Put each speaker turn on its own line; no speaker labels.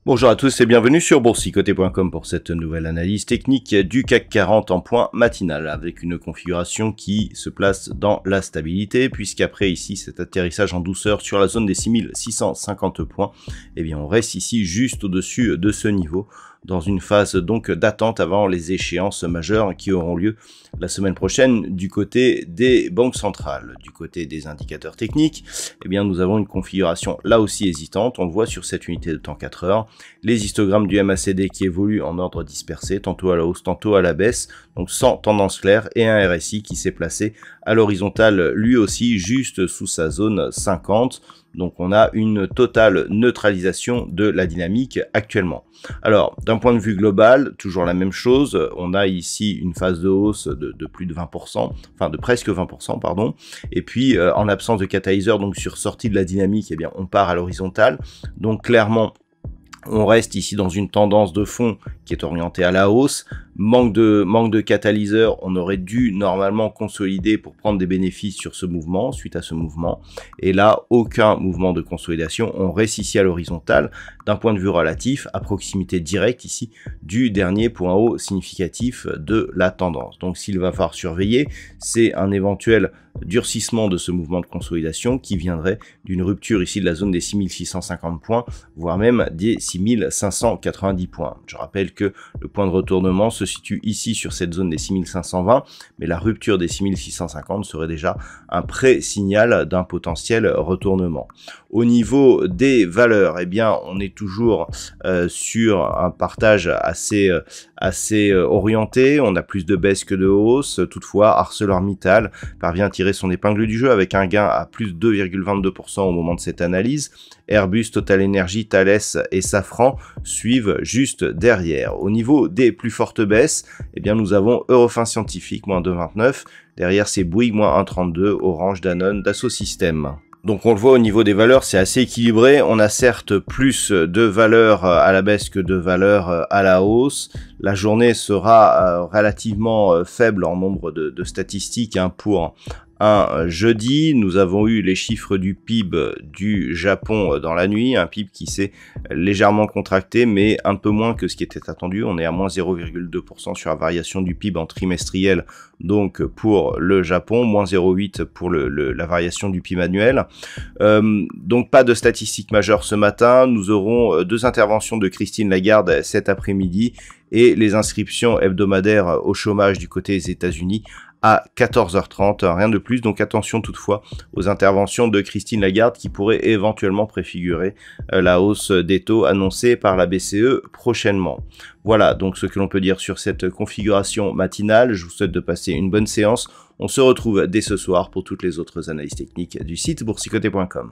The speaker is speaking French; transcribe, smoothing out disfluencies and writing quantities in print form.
Bonjour à tous et bienvenue sur boursicoté.com pour cette nouvelle analyse technique du CAC 40 en point matinal avec une configuration qui se place dans la stabilité puisqu'après ici cet atterrissage en douceur sur la zone des 6650 points, eh bien on reste ici juste au-dessus de ce niveau dans une phase donc d'attente avant les échéances majeures qui auront lieu la semaine prochaine du côté des banques centrales. Du côté des indicateurs techniques, eh bien nous avons une configuration là aussi hésitante, on le voit sur cette unité de temps 4 heures, les histogrammes du MACD qui évoluent en ordre dispersé, tantôt à la hausse, tantôt à la baisse, donc sans tendance claire, et un RSI qui s'est placé à l'horizontale lui aussi juste sous sa zone 50. Donc on a une totale neutralisation de la dynamique actuellement. Alors d'un point de vue global, toujours la même chose, on a ici une phase de hausse de plus de 20%, enfin de presque 20%, pardon, et puis en l'absence de catalyseur, donc sur sortie de la dynamique, eh bien on part à l'horizontale, donc clairement on reste ici dans une tendance de fond qui est orientée à la hausse, manque de catalyseur, on aurait dû normalement consolider pour prendre des bénéfices sur ce mouvement, suite à ce mouvement, et là aucun mouvement de consolidation, on reste ici à l'horizontale, d'un point de vue relatif, à proximité directe ici du dernier point haut significatif de la tendance. Donc s'il va falloir surveiller, c'est un éventuel durcissement de ce mouvement de consolidation qui viendrait d'une rupture ici de la zone des 6650 points, voire même des 6590 points. Je rappelle que le point de retournement se situe ici sur cette zone des 6520, mais la rupture des 6650 serait déjà un pré-signal d'un potentiel retournement. Au niveau des valeurs, eh bien, on est toujours sur un partage assez orienté, on a plus de baisse que de hausse, toutefois ArcelorMittal parvient à tirer son épingle du jeu avec un gain à plus de 2,22% au moment de cette analyse. Airbus, TotalEnergies, Thales et Safran suivent juste derrière. Au niveau des plus fortes baisses, eh bien nous avons Eurofins Scientifique, moins 2,29. Derrière c'est Bouygues, moins 1,32. Orange, Danone, Dassault Systèmes. Donc on le voit au niveau des valeurs, c'est assez équilibré. On a certes plus de valeurs à la baisse que de valeurs à la hausse. La journée sera relativement faible en nombre de statistiques pour un jeudi. Nous avons eu les chiffres du PIB du Japon dans la nuit, un PIB qui s'est légèrement contracté, mais un peu moins que ce qui était attendu. On est à moins 0,2% sur la variation du PIB en trimestriel, donc pour le Japon, moins 0,8 pour la variation du PIB annuel. Donc pas de statistiques majeures ce matin. Nous aurons deux interventions de Christine Lagarde cet après-midi et les inscriptions hebdomadaires au chômage du côté des États-Unis à 14h30, rien de plus, donc attention toutefois aux interventions de Christine Lagarde qui pourraient éventuellement préfigurer la hausse des taux annoncée par la BCE prochainement. Voilà donc ce que l'on peut dire sur cette configuration matinale. Je vous souhaite de passer une bonne séance. On se retrouve dès ce soir pour toutes les autres analyses techniques du site boursicoté.com.